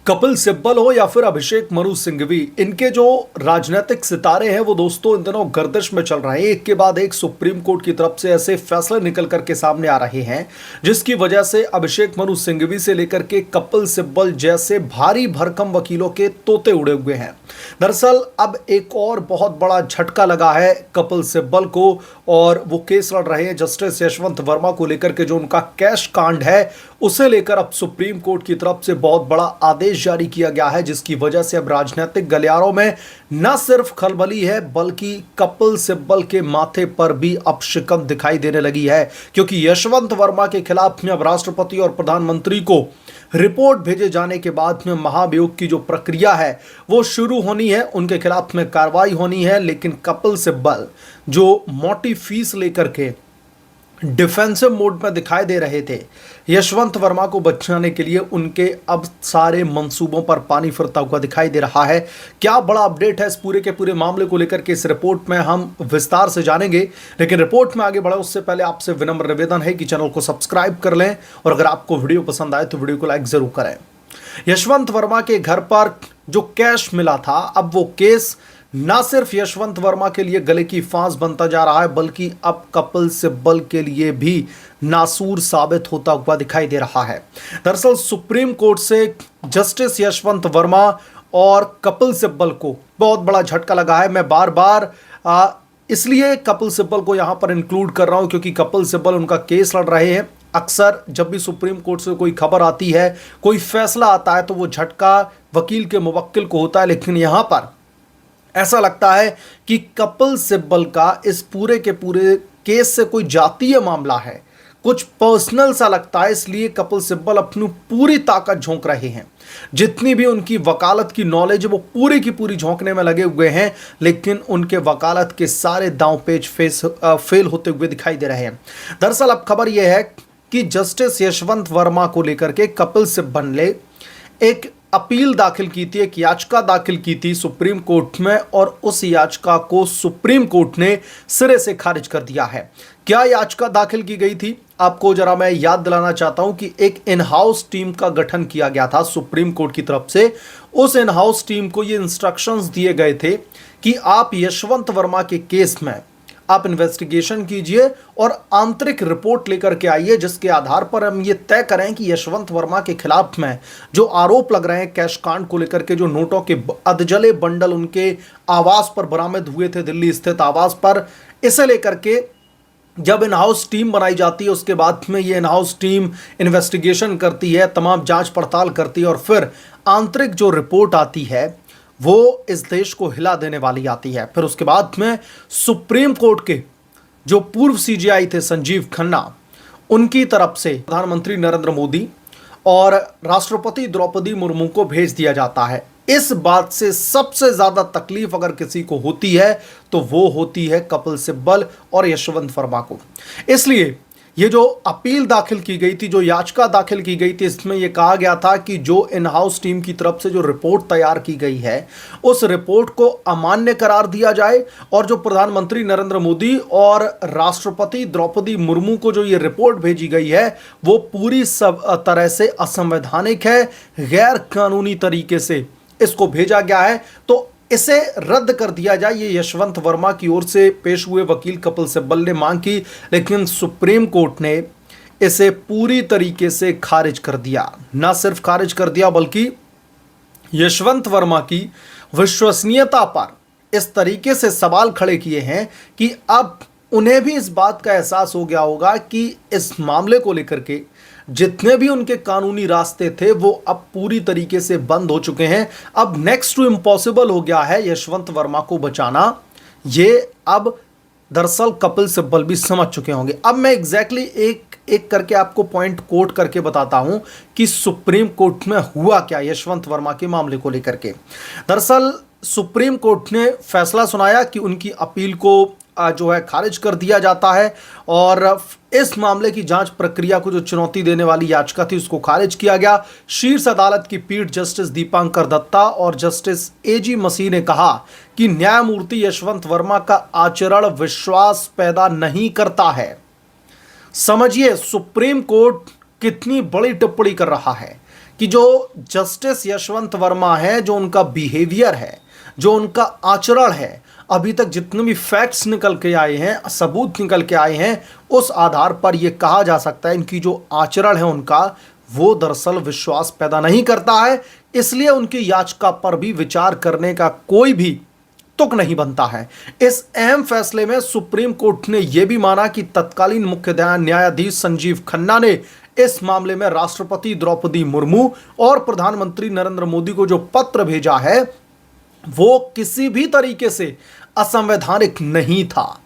कपिल सिब्बल हो या फिर अभिषेक मनु सिंघवी, इनके जो राजनीतिक सितारे हैं वो दोस्तों इन दिनों गर्दिश में चल रहे हैं। एक के बाद एक सुप्रीम कोर्ट की तरफ से ऐसे फैसले निकल करके सामने आ रहे हैं जिसकी वजह से अभिषेक मनु सिंघवी से लेकर के कपिल सिब्बल जैसे भारी भरकम वकीलों के तोते उड़े हुए हैं। दरअसल अब एक और बहुत बड़ा झटका लगा है कपिल सिब्बल को, और वो केस लड़ रहे हैं जस्टिस यशवंत वर्मा को लेकर के। जो उनका कैश कांड है उसे लेकर अब सुप्रीम कोर्ट की तरफ से बहुत बड़ा आदेश जारी किया गया है, जिसकी वजह से अब राजनीतिक गलियारों में न सिर्फ खलबली है बल्कि कपिल सिब्बल के माथे पर भी अब शिकन दिखाई देने लगी है, क्योंकि यशवंत वर्मा के खिलाफ में अब राष्ट्रपति और प्रधानमंत्री को रिपोर्ट भेजे जाने के बाद में महाभियोग की जो प्रक्रिया है वो शुरू होनी है, उनके खिलाफ में कार्रवाई होनी है। लेकिन कपिल सिब्बल जो मोटी फीस लेकर के डिफेंसिव मोड में दिखाई दे रहे थे यशवंत वर्मा को बचाने के लिए, उनके अब सारे मंसूबों पर पानी फिरता हुआ दिखाई दे रहा है। क्या बड़ा अपडेट है इस पूरे के पूरे मामले को लेकर के, इस रिपोर्ट में हम विस्तार से जानेंगे। लेकिन रिपोर्ट में आगे बढ़े उससे पहले आपसे विनम्र निवेदन है कि चैनल को सब्सक्राइब कर लें, और अगर आपको वीडियो पसंद आए तो वीडियो को लाइक जरूर करें। यशवंत वर्मा के घर पर जो कैश मिला था, अब वो केस ना सिर्फ यशवंत वर्मा के लिए गले की फांस बनता जा रहा है बल्कि अब कपिल सिब्बल के लिए भी नासूर साबित होता हुआ दिखाई दे रहा है। दरअसल सुप्रीम कोर्ट से जस्टिस यशवंत वर्मा और कपिल सिब्बल को बहुत बड़ा झटका लगा है। मैं बार बार इसलिए कपिल सिब्बल को यहां पर इंक्लूड कर रहा हूं क्योंकि कपिल सिब्बल उनका केस लड़ रहे हैं। अक्सर जब भी सुप्रीम कोर्ट से कोई खबर आती है, कोई फैसला आता है, तो वो झटका वकील के मुवक्किल को होता है। लेकिन यहां पर ऐसा लगता है कि कपिल सिब्बल का इस पूरे के पूरे केस से कोई जातीय मामला है, कुछ पर्सनल सा लगता है। इसलिए कपिल सिब्बल अपनी पूरी ताकत झोंक रहे हैं, जितनी भी उनकी वकालत की नॉलेज है वो पूरी की पूरी झोंकने में लगे हुए हैं। लेकिन उनके वकालत के सारे दांव पेच फेल होते हुए दिखाई दे रहे हैं। दरअसल अब खबर यह है कि जस्टिस यशवंत वर्मा को लेकर के कपिल सिब्बल ने एक अपील दाखिल की थी, एक याचिका दाखिल की थी सुप्रीम कोर्ट में, और उस याचिका को सुप्रीम कोर्ट ने सिरे से खारिज कर दिया है। क्या याचिका दाखिल की गई थी, आपको जरा मैं याद दिलाना चाहता हूं कि एक इन हाउस टीम का गठन किया गया था सुप्रीम कोर्ट की तरफ से। उस इन हाउस टीम को ये इंस्ट्रक्शंस दिए गए थे कि आप यशवंत वर्मा के केस में आप इन्वेस्टिगेशन कीजिए और आंतरिक रिपोर्ट लेकर के आइए, जिसके आधार पर हम ये तय करें कि यशवंत वर्मा के खिलाफ में जो आरोप लग रहे हैं कैश कांड को लेकर के, जो नोटों के अधजले बंडल उनके आवास पर बरामद हुए थे, दिल्ली स्थित आवास पर, इसे लेकर के जब इन हाउस टीम बनाई जाती है उसके बाद में ये इन हाउस टीम इन्वेस्टिगेशन करती है, तमाम जांच पड़ताल करती है, और फिर आंतरिक जो रिपोर्ट आती है वो इस देश को हिला देने वाली आती है। फिर उसके बाद में सुप्रीम कोर्ट के जो पूर्व सीजेआई थे संजीव खन्ना, उनकी तरफ से प्रधानमंत्री नरेंद्र मोदी और राष्ट्रपति द्रौपदी मुर्मू को भेज दिया जाता है। इस बात से सबसे ज्यादा तकलीफ अगर किसी को होती है तो वो होती है कपिल सिब्बल और यशवंत वर्मा को। इसलिए ये जो अपील दाखिल की गई थी, जो याचिका दाखिल की गई थी, इसमें यह कहा गया था कि जो इन हाउस टीम की तरफ से जो रिपोर्ट तैयार की गई है उस रिपोर्ट को अमान्य करार दिया जाए, और जो प्रधानमंत्री नरेंद्र मोदी और राष्ट्रपति द्रौपदी मुर्मू को जो ये रिपोर्ट भेजी गई है वो पूरी सब तरह से असंवैधानिक है, गैर कानूनी तरीके से इसको भेजा गया है, तो इसे रद्द कर दिया जाए। ये यशवंत वर्मा की ओर से पेश हुए वकील कपिल सिब्बल ने मांग की, लेकिन सुप्रीम कोर्ट ने इसे पूरी तरीके से खारिज कर दिया। ना सिर्फ खारिज कर दिया बल्कि यशवंत वर्मा की विश्वसनीयता पर इस तरीके से सवाल खड़े किए हैं कि अब उन्हें भी इस बात का एहसास हो गया होगा कि इस मामले को लेकर के जितने भी उनके कानूनी रास्ते थे वो अब पूरी तरीके से बंद हो चुके हैं। अब नेक्स्ट टू इम्पॉसिबल हो गया है यशवंत वर्मा को बचाना। ये अब दरअसल कपिल सिब्बल भी समझ चुके होंगे। अब मैं एग्जैक्टली एक एक करके आपको पॉइंट कोट करके बताता हूं कि सुप्रीम कोर्ट में हुआ क्या यशवंत वर्मा के मामले को लेकर के। दरअसल सुप्रीम कोर्ट ने फैसला सुनाया कि उनकी अपील को जो है खारिज कर दिया जाता है, और इस मामले की जांच प्रक्रिया को जो चुनौती देने वाली याचिका थी उसको खारिज किया गया। शीर्ष अदालत की पीठ जस्टिस दीपांकर दत्ता और जस्टिस एजी मसीह ने कहा कि न्यायमूर्ति यशवंत वर्मा का आचरण विश्वास पैदा नहीं करता है। समझिए सुप्रीम कोर्ट कितनी बड़ी टिप्पणी कर रहा है कि जो जस्टिस यशवंत वर्मा है, जो उनका बिहेवियर है, जो उनका आचरण है, अभी तक जितने भी फैक्ट्स निकल के आए हैं, सबूत निकल के आए हैं, उस आधार पर यह कहा जा सकता है इनकी जो आचरण है उनका, वो दरअसल विश्वास पैदा नहीं करता है। इसलिए उनकी याचिका पर भी विचार करने का कोई भी तुक नहीं बनता है। इस अहम फैसले में सुप्रीम कोर्ट ने यह भी माना कि तत्कालीन मुख्य न्यायाधीश संजीव खन्ना ने इस मामले में राष्ट्रपति द्रौपदी मुर्मू और प्रधानमंत्री नरेंद्र मोदी को जो पत्र भेजा है वो किसी भी तरीके से असंवैधानिक नहीं था।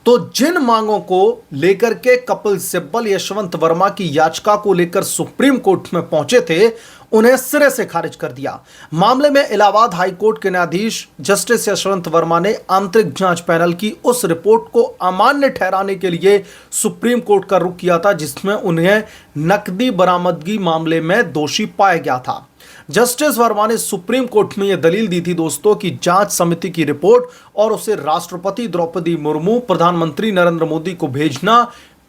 तो जिन मांगों को लेकर के कपिल सिब्बल यशवंत वर्मा की याचिका को लेकर सुप्रीम कोर्ट में पहुंचे थे, उन्हें सिरे से खारिज कर दिया। मामले में इलाहाबाद हाई कोर्ट के न्यायाधीश जस्टिस यशवंत वर्मा ने आंतरिक जांच पैनल की उस रिपोर्ट को अमान्य ठहराने के लिए सुप्रीम कोर्ट का रुख किया था, जिसमें उन्हें नकदी बरामदगी मामले में दोषी पाया गया था। जस्टिस वर्मा ने सुप्रीम कोर्ट में यह दलील दी थी दोस्तों कि जांच समिति की रिपोर्ट और उसे राष्ट्रपति द्रौपदी मुर्मू, प्रधानमंत्री नरेंद्र मोदी को भेजना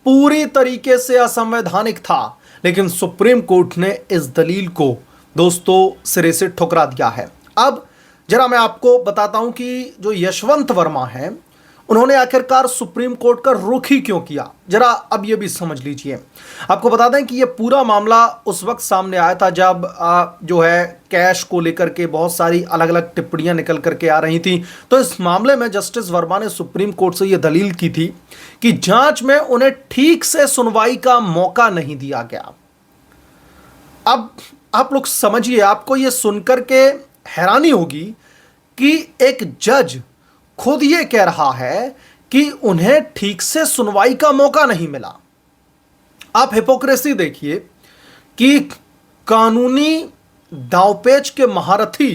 पूरी तरीके से असंवैधानिक था। लेकिन सुप्रीम कोर्ट ने इस दलील को दोस्तों सिरे से ठुकरा दिया है। अब जरा मैं आपको बताता हूं कि जो यशवंत वर्मा है, उन्होंने आखिरकार सुप्रीम कोर्ट का रुख ही क्यों किया, जरा अब ये भी समझ लीजिए। आपको बता दें कि ये पूरा मामला उस वक्त सामने आया था जब जो है कैश को लेकर के बहुत सारी अलग अलग टिप्पणियां निकल करके आ रही थी। तो इस मामले में जस्टिस वर्मा ने सुप्रीम कोर्ट से यह दलील की थी कि जांच में उन्हें ठीक से सुनवाई का मौका नहीं दिया गया। अब आप लोग समझिए, आपको यह सुनकर के हैरानी होगी कि एक जज खुद ये कह रहा है कि उन्हें ठीक से सुनवाई का मौका नहीं मिला। आप हिपोक्रेसी देखिए कि कानूनी दांवपेच के महारथी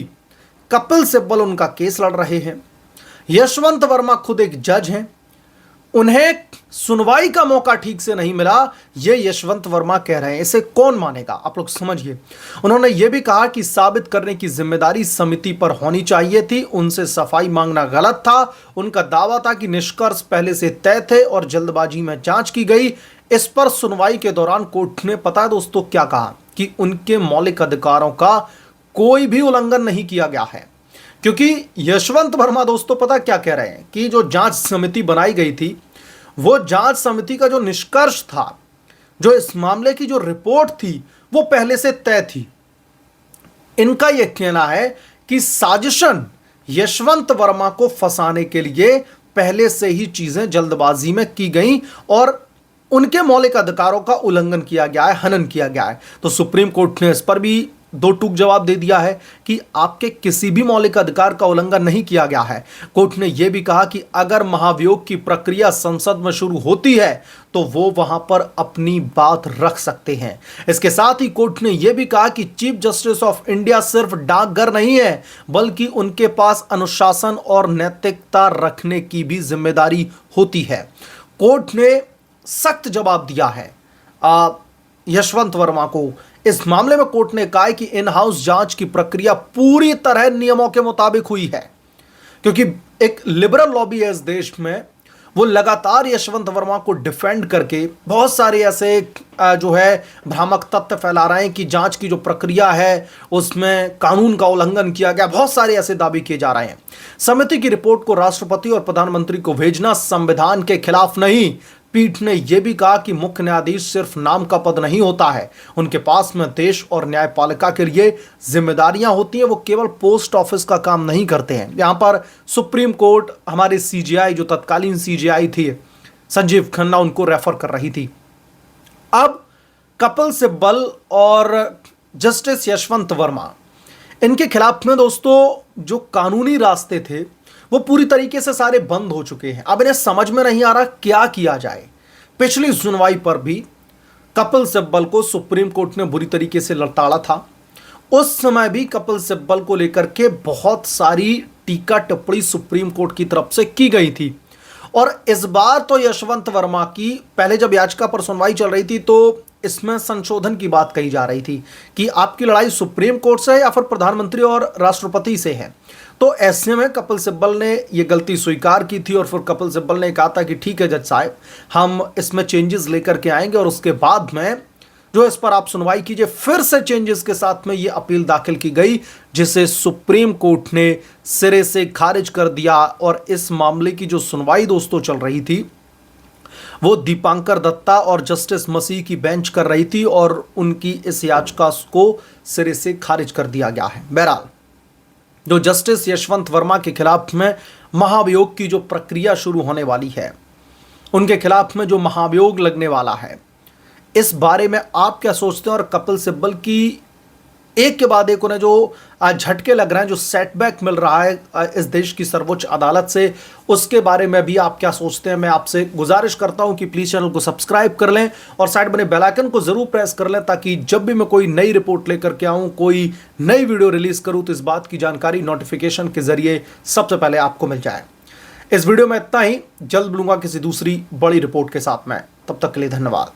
कपिल सिब्बल उनका केस लड़ रहे हैं, यशवंत वर्मा खुद एक जज हैं, उन्हें सुनवाई का मौका ठीक से नहीं मिला, ये यशवंत वर्मा कह रहे हैं। इसे कौन मानेगा, आप लोग समझिए। उन्होंने यह भी कहा कि साबित करने की जिम्मेदारी समिति पर होनी चाहिए थी, उनसे सफाई मांगना गलत था। उनका दावा था कि निष्कर्ष पहले से तय थे और जल्दबाजी में जांच की गई। इस पर सुनवाई के दौरान कोर्ट ने पता है दोस्तों क्या कहा कि उनके मौलिक अधिकारों का कोई भी उल्लंघन नहीं किया गया है। क्योंकि यशवंत वर्मा दोस्तों पता क्या कह रहे हैं कि जो जांच समिति बनाई गई थी, वो जांच समिति का जो निष्कर्ष था, जो इस मामले की जो रिपोर्ट थी, वो पहले से तय थी। इनका यह कहना है कि साजिशन यशवंत वर्मा को फंसाने के लिए पहले से ही चीजें जल्दबाजी में की गई और उनके मौलिक अधिकारों का उल्लंघन किया गया है, हनन किया गया है। तो सुप्रीम कोर्ट ने इस पर भी दो टूक जवाब दे दिया है कि आपके किसी भी मौलिक अधिकार का उल्लंघन नहीं किया गया है। कोर्ट ने यह भी कहा कि अगर महाभियोग की प्रक्रिया संसद में शुरू होती है तो वो वहां पर अपनी बात रख सकते हैं। इसके साथ ही कोर्ट ने यह भी कहा कि चीफ जस्टिस ऑफ इंडिया सिर्फ डाकघर नहीं है, बल्कि उनके पास अनुशासन और नैतिकता रखने की भी जिम्मेदारी होती है। कोर्ट ने सख्त जवाब दिया है यशवंत वर्मा को। इस मामले में कोर्ट ने कहा कि इन हाउस जांच की प्रक्रिया पूरी तरह नियमों के मुताबिक हुई है, क्योंकि एक लिबरल लॉबी है इस देश में, वो लगातार यशवंत वर्मा को डिफेंड करके बहुत सारे ऐसे जो है भ्रामक तथ्य फैला रहे हैं कि जांच की जो प्रक्रिया है उसमें कानून का उल्लंघन किया गया। बहुत सारे ऐसे दावे किए जा रहे हैं। समिति की रिपोर्ट को राष्ट्रपति और प्रधानमंत्री को भेजना संविधान के खिलाफ नहीं। पीठ ने यह भी कहा कि मुख्य न्यायाधीश सिर्फ नाम का पद नहीं होता है, उनके पास में देश और न्यायपालिका के लिए जिम्मेदारियां होती हैं। वो केवल पोस्ट ऑफिस का काम नहीं करते हैं। यहां पर सुप्रीम कोर्ट हमारे सीजेआई, जो तत्कालीन सीजेआई थी संजीव खन्ना, उनको रेफर कर रही थी। अब कपिल सिब्बल और जस्टिस यशवंत वर्मा, इनके खिलाफ में दोस्तों जो कानूनी रास्ते थे वो पूरी तरीके से सारे बंद हो चुके हैं। अब इन्हें समझ में नहीं आ रहा क्या किया जाए। पिछली सुनवाई पर भी कपिल सिब्बल को सुप्रीम कोर्ट ने बुरी तरीके से लताड़ा था। उस समय भी कपिल सिब्बल को लेकर के बहुत सारी टीका टिप्पणी सुप्रीम कोर्ट की तरफ से की गई थी। और इस बार तो यशवंत वर्मा की, पहले जब याचिका पर सुनवाई चल रही थी तो इसमें संशोधन की बात कही जा रही थी कि आपकी लड़ाई सुप्रीम कोर्ट से है या फिर प्रधानमंत्री और राष्ट्रपति से है। तो ऐसे में कपिल सिब्बल ने यह गलती स्वीकार की थी और फिर कपिल सिब्बल ने कहा था कि ठीक है जज साहब, हम इसमें चेंजेस लेकर के आएंगे और उसके बाद में जो इस पर आप सुनवाई कीजिए। फिर से चेंजेस के साथ में ये अपील दाखिल की गई, जिसे सुप्रीम कोर्ट ने सिरे से खारिज कर दिया। और इस मामले की जो सुनवाई दोस्तों चल रही थी वो दीपांकर दत्ता और जस्टिस मसीह की बेंच कर रही थी, और उनकी इस याचिका को सिरे से खारिज कर दिया गया है। बहरहाल जो जस्टिस यशवंत वर्मा के खिलाफ में महाभियोग की जो प्रक्रिया शुरू होने वाली है, उनके खिलाफ में जो महाभियोग लगने वाला है, इस बारे में आप क्या सोचते हैं? और कपिल सिब्बल की एक के बाद एक उन्हें जो झटके लग रहे हैं, जो सेटबैक मिल रहा है इस देश की सर्वोच्च अदालत से, उसके बारे में भी आप क्या सोचते हैं? मैं आपसे गुजारिश करता हूं कि प्लीज चैनल को सब्सक्राइब कर लें और साइड बने बेल आइकन को जरूर प्रेस कर लें, ताकि जब भी मैं कोई नई रिपोर्ट लेकर के आऊं, कोई नई वीडियो रिलीज करूं, तो इस बात की जानकारी नोटिफिकेशन के जरिए सबसे पहले आपको मिल जाए। इस वीडियो में इतना ही, जल्द मिलूंगा किसी दूसरी बड़ी रिपोर्ट के साथ में। तब तक के लिए धन्यवाद।